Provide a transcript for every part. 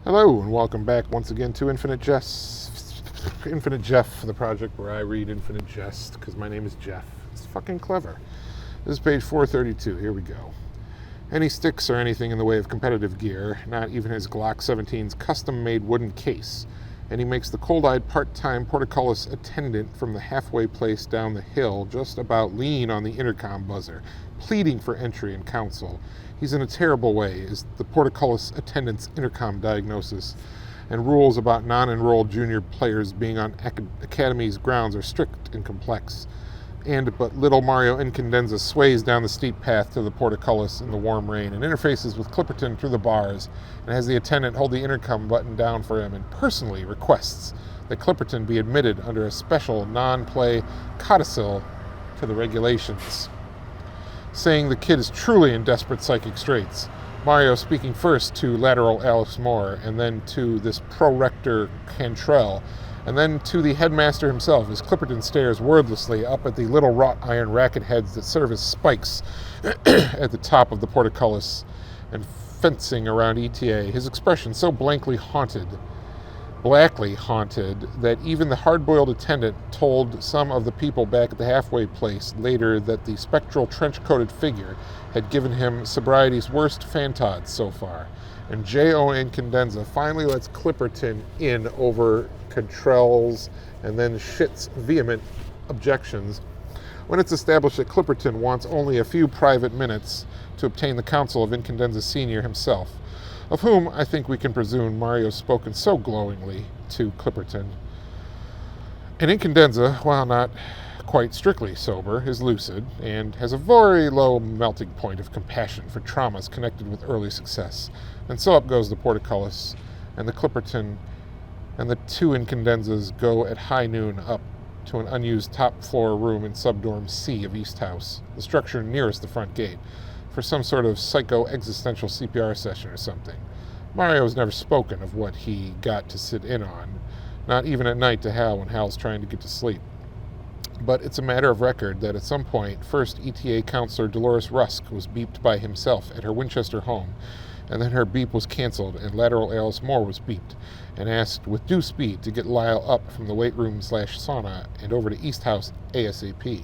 Hello and welcome back once again to Infinite Jeff, the project where I read Infinite Jest because my name is Jeff. It's fucking clever. This is page 432. Here we go. Any sticks or anything in the way of competitive gear, not even his Glock 17's custom-made wooden case. And he makes the cold-eyed part-time portcullis attendant from the halfway place down the hill just about lean on the intercom buzzer, pleading for entry and counsel. He's in a terrible way, is the portcullis attendant's intercom diagnosis, and rules about non-enrolled junior players being on Academy's grounds are strict and complex. But little Mario Incandenza sways down the steep path to the portcullis in the warm rain and interfaces with Clipperton through the bars, and has the attendant hold the intercom button down for him and personally requests that Clipperton be admitted under a special non-play codicil to the regulations. Saying the kid is truly in desperate psychic straits, Mario speaking first to lateral Alice Moore, and then to this prorector Cantrell, and then to the headmaster himself as Clipperton stares wordlessly up at the little wrought iron racket heads that serve as spikes at the top of the portcullis and fencing around ETA, his expression so blackly haunted, that even the hard-boiled attendant told some of the people back at the halfway place later that the spectral trench-coated figure had given him sobriety's worst fantods so far. And J.O. Incandenza finally lets Clipperton in over Cantrell's and then Shit's vehement objections when it's established that Clipperton wants only a few private minutes to obtain the counsel of Incandenza Sr. himself, of whom I think we can presume Mario's spoken so glowingly to Clipperton. And Incandenza, while not quite strictly sober, is lucid, and has a very low melting point of compassion for traumas connected with early success. And so up goes the portcullis, and the Clipperton and the two Incandenzas go at high noon up to an unused top-floor room in subdorm C of East House, the structure nearest the front gate, for some sort of psycho-existential CPR session or something. Mario has never spoken of what he got to sit in on, not even at night to Hal when Hal's trying to get to sleep. But it's a matter of record that at some point, first ETA counselor Dolores Rusk was beeped by himself at her Winchester home, and then her beep was canceled and lateral Alice Moore was beeped and asked with due speed to get Lyle up from the weight room/sauna and over to East House ASAP.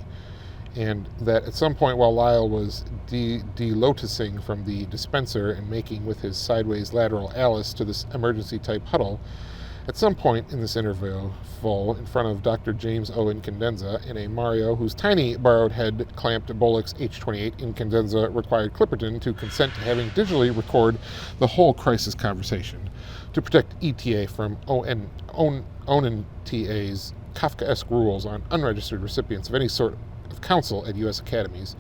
And that at some point while Lyle was de-lotusing from the dispenser and making with his sideways lateral Alice to this emergency-type huddle, at some point in this interview, in front of Dr. James O. Incandenza and a Mario whose tiny borrowed head clamped Bolex H-28, Incandenza required Clipperton to consent to having digitally record the whole crisis conversation to protect ETA from ONTA's Kafkaesque rules on unregistered recipients of any sort of counsel at U.S. academies.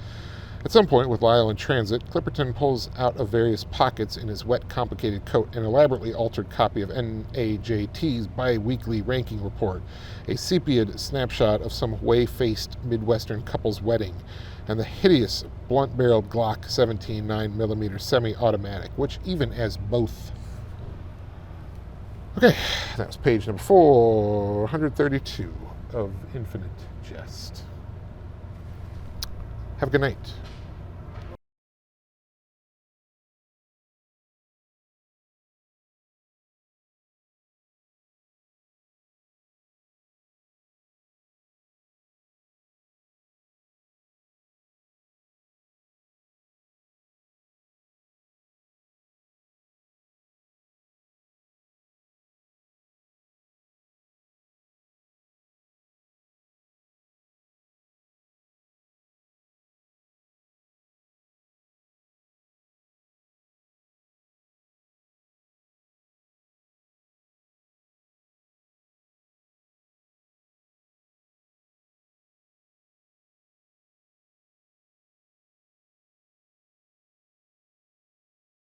At some point, with Lyle in transit, Clipperton pulls out of various pockets in his wet, complicated coat an elaborately altered copy of NAJT's bi-weekly ranking report, a sepia snapshot of some whey-faced Midwestern couple's wedding, and the hideous, blunt-barreled Glock 17 9mm semi-automatic, which even as both. Okay, that was page number 432 of Infinite Jest. Have a good night.